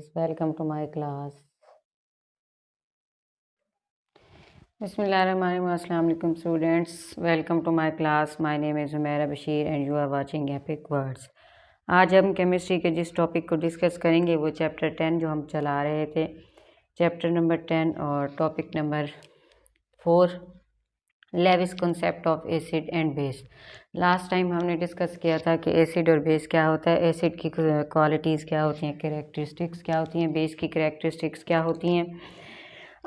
guys, welcome to my class. Bismillahirrahmanirrahim. Assalamu alaikum students, welcome to my class. My name is Humaira Bashir and you are watching Epic Words. आज हम chemistry के जिस topic को discuss करेंगे वो chapter 10 जो हम चला रहे थे, चैप्टर नंबर 10 और topic number 4, Lewis concept of acid and base. Last time हमने डिस्कस किया था कि एसिड और बेस क्या होता है, एसिड की क्वालिटीज़ क्या होती हैं, कैरेक्टरिस्टिक्स क्या होती हैं, बेस की कैरेक्टरिस्टिक्स क्या होती हैं।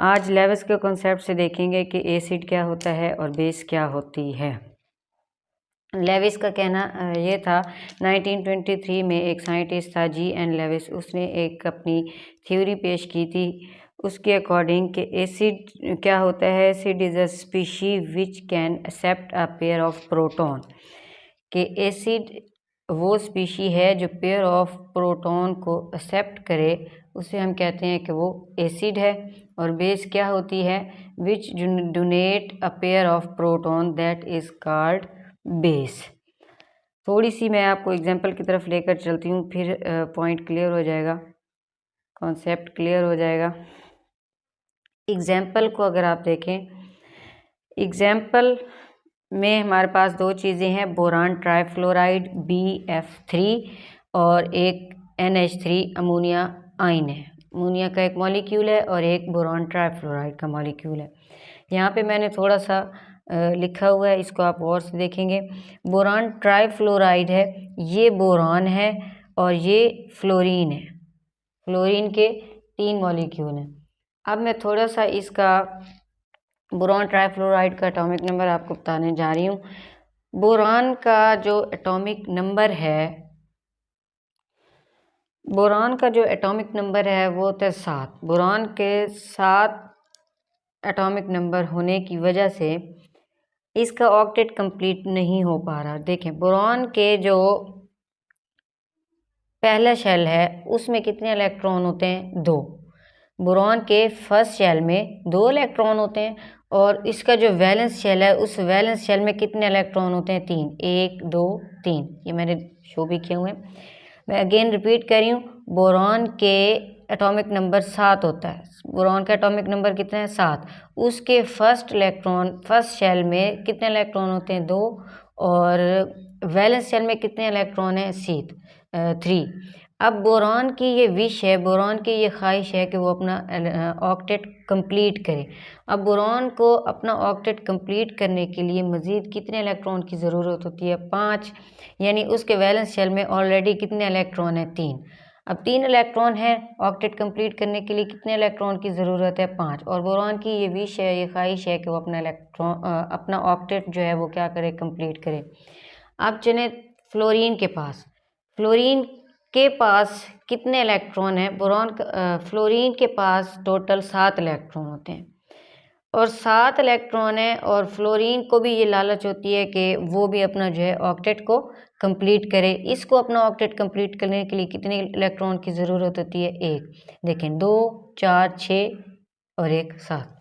आज लेविस के कॉन्सेप्ट से देखेंगे कि एसिड क्या होता है और बेस क्या होती है। लेविस का कहना ये था, 1923 में एक साइंटिस्ट था G.N. लेविस, उसने एक अपनी थ्योरी पेश की थी। उसके अकॉर्डिंग कि एसिड क्या होता है, acid is a species which can accept a pair of proton, कि एसिड वो स्पीशी है जो पेयर ऑफ प्रोटॉन को एक्सेप्ट करे, उसे हम कहते हैं कि वो एसिड है। और बेस क्या होती है, which donate a pair of proton that is called base. थोड़ी सी मैं आपको एग्जांपल की तरफ लेकर चलती हूँ, फिर पॉइंट क्लियर हो जाएगा, कॉन्सेप्ट क्लियर हो जाएगा। एग्जांपल को अगर आप देखें, एग्जांपल में हमारे पास दो चीज़ें हैं, बोरान ट्राइफ्लोराइड BF3 और एक NH3 अमोनिया आयन है। अमोनिया का एक मॉलिक्यूल है और एक बोरान ट्राइफ्लोराइड का मॉलिक्यूल है। यहाँ पे मैंने थोड़ा सा लिखा हुआ है, इसको आप गौर से देखेंगे। बोरान ट्राइफ्लोराइड है, ये बोरान है और ये फ्लोरीन है। फ्लोरीन के 3 मॉलिक्यूल हैं। अब मैं थोड़ा सा इसका बोरान ट्राइफ्लोराइड का एटॉमिक नंबर आपको बताने जा रही हूँ। बोरान का जो एटॉमिक नंबर है, बोरान का जो एटॉमिक नंबर है वो होता है 7। बोरान के 7 एटॉमिक नंबर होने की वजह से इसका ऑक्टेट कंप्लीट नहीं हो पा रहा। देखें, बोरान के जो पहला शेल है उसमें कितने इलेक्ट्रॉन होते हैं, 2। बोरान के फर्स्ट शेल में 2 इलेक्ट्रॉन होते हैं और इसका जो वैलेंस शेल है उस वैलेंस शेल में कितने इलेक्ट्रॉन होते हैं, 3। 1 2 3, ये मैंने शो भी किए हुए हैं। मैं अगेन रिपीट कर रही हूँ, बोरान के एटॉमिक नंबर 7 होता है। बोरान का एटॉमिक नंबर कितना है, 7। उसके फर्स्ट शेल में कितने इलेक्ट्रॉन होते हैं, 2, और वैलेंस शेल में कितने इलेक्ट्रॉन हैं, 3। अब बोरान की ये विश है, बोरान की ये ख्वाहिश है कि वो अपना ऑक्टेट कंप्लीट करे। अब बोरान को अपना ऑक्टेट कंप्लीट करने के लिए मज़ीद कितने इलेक्ट्रॉन की ज़रूरत होती है, 5। यानी उसके वैलेंस शेल में ऑलरेडी कितने इलेक्ट्रॉन हैं, 3। अब 3 इलेक्ट्रॉन है, ऑक्टेट कंप्लीट करने के लिए कितने इलेक्ट्रॉन की ज़रूरत है, 5। और बोरान की ये विश है, ये ख्वाहिश है कि वो अपना ऑक्टेट जो है वो क्या करे, कंप्लीट करे। अब चले फ्लोरीन के पास। फ्लोरीन के पास कितने इलेक्ट्रॉन हैं, फ्लोरीन के पास टोटल 7 इलेक्ट्रॉन होते हैं और 7 इलेक्ट्रॉन है। और फ्लोरीन को भी ये लालच होती है कि वो भी अपना जो है ऑक्टेट को कंप्लीट करे। इसको अपना ऑक्टेट कंप्लीट करने के लिए कितने इलेक्ट्रॉन की ज़रूरत होती है, 1। देखें, 2 4 6 और 1 7।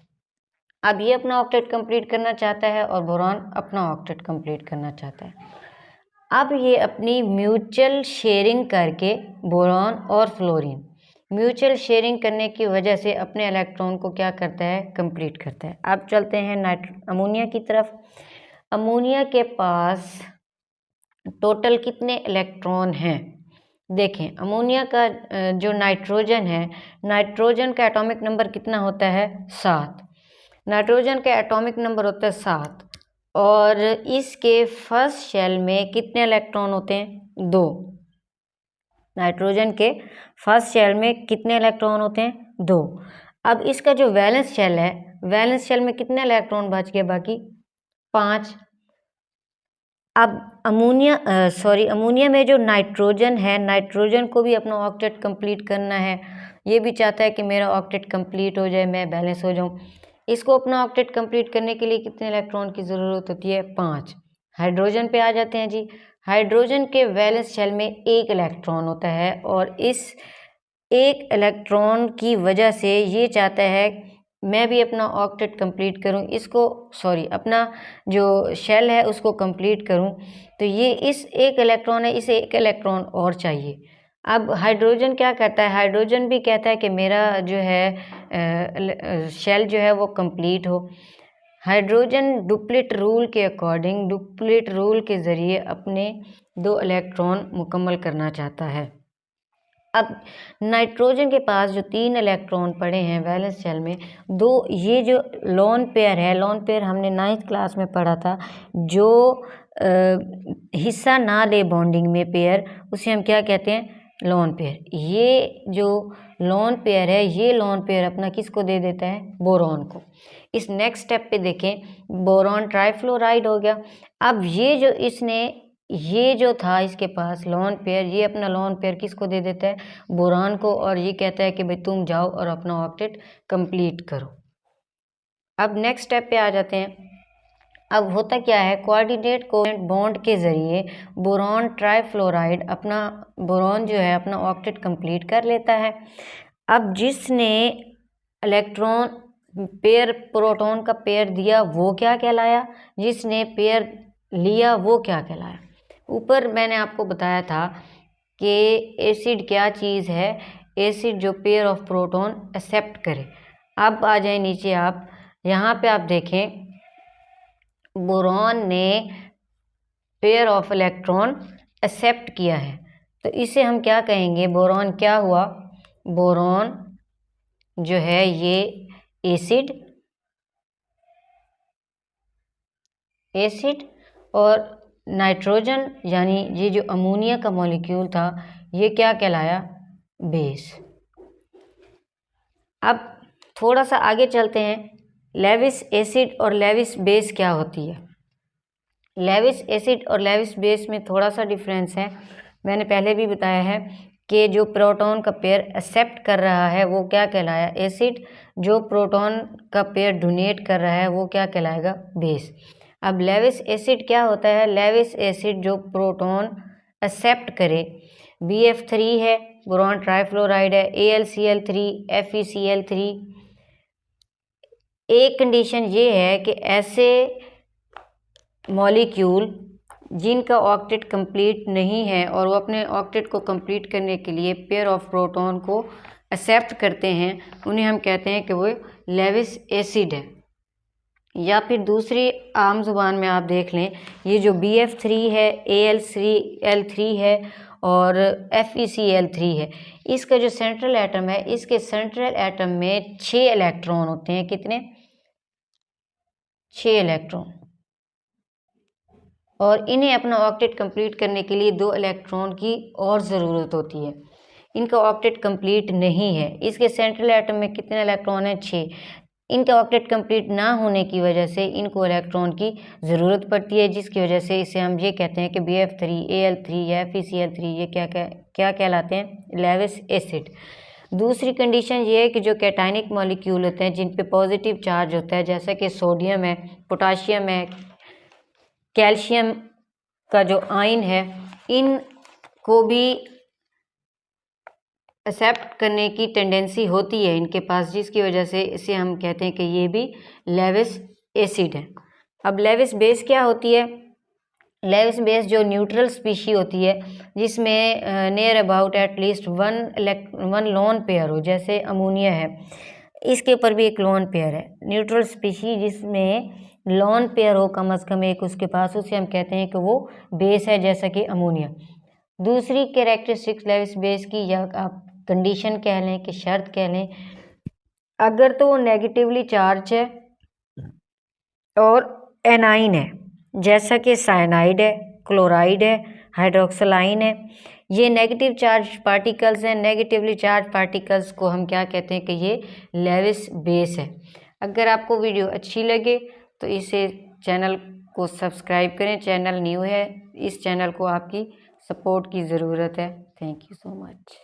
अब ये अपना ऑक्टेट कंप्लीट करना चाहता है और बोरान अपना ऑक्टेट कंप्लीट करना चाहता है। अब ये अपनी म्यूचुअल शेयरिंग करके, बोरान और फ्लोरीन म्यूचुअल शेयरिंग करने की वजह से अपने इलेक्ट्रॉन को क्या करता है, कंप्लीट करता है। अब चलते हैं अमोनिया की तरफ। अमोनिया के पास टोटल कितने इलेक्ट्रॉन हैं, देखें। अमोनिया का जो नाइट्रोजन है, नाइट्रोजन का एटॉमिक नंबर कितना होता है, 7। नाइट्रोजन का एटॉमिक नंबर होता है 7 और इसके फर्स्ट शेल में कितने इलेक्ट्रॉन होते हैं, 2। नाइट्रोजन के फर्स्ट शेल में कितने इलेक्ट्रॉन होते हैं, 2। अब इसका जो वैलेंस शेल है, वैलेंस शेल में कितने इलेक्ट्रॉन बच गए, बाकी 5। अब अमोनिया में जो नाइट्रोजन है, नाइट्रोजन को भी अपना ऑक्टेट कंप्लीट करना है। ये भी चाहता है कि मेरा ऑक्टेट कंप्लीट हो जाए, मैं बैलेंस हो जाऊं। इसको अपना ऑक्टेट कंप्लीट करने के लिए कितने इलेक्ट्रॉन की ज़रूरत होती है, 5। हाइड्रोजन पे आ जाते हैं जी। हाइड्रोजन के वैलेंस शेल में 1 इलेक्ट्रॉन होता है और इस 1 इलेक्ट्रॉन की वजह से ये चाहता है मैं भी अपना ऑक्टेट कंप्लीट करूं, अपना जो शेल है उसको कंप्लीट करूं। तो ये इस 1 इलेक्ट्रॉन है, इसे 1 इलेक्ट्रॉन और चाहिए। अब हाइड्रोजन क्या कहता है, हाइड्रोजन भी कहता है कि मेरा जो है शेल जो है वो कंप्लीट हो। हाइड्रोजन डुप्लेट रूल के अकॉर्डिंग, डुप्लेट रूल के ज़रिए अपने 2 इलेक्ट्रॉन मुकम्मल करना चाहता है। अब नाइट्रोजन के पास जो 3 इलेक्ट्रॉन पड़े हैं वैलेंस शेल में, 2 ये जो लोन पेयर है, लोन पेयर हमने 9th क्लास में पढ़ा था, जो हिस्सा ना ले बॉन्डिंग में पेयर, उसे हम क्या कहते हैं, लोन पेयर। ये जो लोन पेयर है, ये लोन पेयर अपना किसको दे देता है, बोरॉन को। इस नेक्स्ट स्टेप पे देखें, बोरॉन ट्राइफ्लोराइड हो गया। अब ये जो इसने, ये जो था इसके पास लोन पेयर, ये अपना लोन पेयर किसको दे देता है, बोरॉन को, और ये कहता है कि भाई तुम जाओ और अपना ऑक्टेट कंप्लीट करो। अब नेक्स्ट स्टेप पे आ जाते हैं। अब होता क्या है, कोऑर्डिनेट कोवेलेंट बॉन्ड के ज़रिए बोरॉन ट्राइफ्लोराइड अपना, बोरॉन जो है अपना ऑक्टेट कंप्लीट कर लेता है। अब जिसने इलेक्ट्रॉन पेयर, प्रोटॉन का पेयर दिया वो क्या कहलाया, जिसने पेयर लिया वो क्या कहलाया। ऊपर मैंने आपको बताया था कि एसिड क्या चीज़ है, एसिड जो पेयर ऑफ प्रोटॉन एक्सेप्ट करे। अब आ जाए नीचे, आप यहाँ पे आप देखें, बोरॉन ने पेयर ऑफ इलेक्ट्रॉन एक्सेप्ट किया है, तो इसे हम क्या कहेंगे, बोरॉन क्या हुआ, बोरॉन जो है ये एसिड, एसिड, और नाइट्रोजन यानी ये जो अमोनिया का मॉलिक्यूल था ये क्या कहलाया, बेस। अब थोड़ा सा आगे चलते हैं, लेविस एसिड और लेविस बेस क्या होती है। लेविस एसिड और लेविस बेस में थोड़ा सा डिफरेंस है, मैंने पहले भी बताया है कि जो प्रोटॉन का पेयर एक्सेप्ट कर रहा है वो क्या कहलाया, एसिड, जो प्रोटॉन का पेयर डोनेट कर रहा है वो क्या कहलाएगा, बेस। अब लेविस एसिड क्या होता है, लेविस एसिड जो प्रोटॉन एक्सेप्ट करे, BF3 है, बोरॉन ट्राइफ्लोराइड है, AlCl3, FeCl3। एक कंडीशन ये है कि ऐसे मॉलिक्यूल जिनका ऑक्टेट कंप्लीट नहीं है और वो अपने ऑक्टेट को कंप्लीट करने के लिए पेयर ऑफ प्रोटॉन को एक्सेप्ट करते हैं, उन्हें हम कहते हैं कि वो लेविस एसिड है। या फिर दूसरी आम जुबान में आप देख लें, ये जो BF3 है, AlCl3 है और FeCl3 है, इसका जो सेंट्रल एटम है, इसके सेंट्रल एटम में 6 इलेक्ट्रॉन होते हैं। कितने, 6 इलेक्ट्रॉन, और इन्हें अपना ऑक्टेट कंप्लीट करने के लिए 2 इलेक्ट्रॉन की और ज़रूरत होती है। इनका ऑक्टेट कंप्लीट नहीं है। इसके सेंट्रल एटम में कितने इलेक्ट्रॉन हैं, 6। इनका ऑक्टेट कंप्लीट ना होने की वजह से इनको इलेक्ट्रॉन की ज़रूरत पड़ती है, जिसकी वजह से इसे हम ये कहते हैं कि BF3, AL3 या FeCl3 ये क्या कहलाते हैं, लेविस एसिड। दूसरी कंडीशन ये है कि जो कैटायनिक मॉलिक्यूल होते हैं जिन पे पॉजिटिव चार्ज होता है, जैसा कि सोडियम है, पोटाशियम है, कैल्शियम का जो आयन है, इन को भी एक्सेप्ट करने की टेंडेंसी होती है इनके पास, जिसकी वजह से इसे हम कहते हैं कि ये भी लेविस एसिड है। अब लेविस बेस क्या होती है, लेविस बेस जो न्यूट्रल स्पीशी होती है जिसमें near about at least one lone pair हो, जैसे अमोनिया है, इसके ऊपर भी एक लोन पेयर है। न्यूट्रल स्पीशी जिसमें लोन पेयर हो कम से कम एक उसके पास, उसे हम कहते हैं कि वो बेस है, जैसा कि अमोनिया। दूसरी कैरेक्टरिस्टिक्स लेविस बेस की, या आप कंडीशन कह लें कि शर्त कह लें, अगर तो वो नेगेटिवली चार्ज है और एनाइन है, जैसा कि साइनाइड है, क्लोराइड है, हाइड्रोक्सलाइन है, ये नेगेटिव चार्ज पार्टिकल्स हैं। नेगेटिवली चार्ज पार्टिकल्स को हम क्या कहते हैं कि ये लेविस बेस है। अगर आपको वीडियो अच्छी लगे तो इसे चैनल को सब्सक्राइब करें, चैनल न्यू है, इस चैनल को आपकी सपोर्ट की ज़रूरत है। Thank you so much.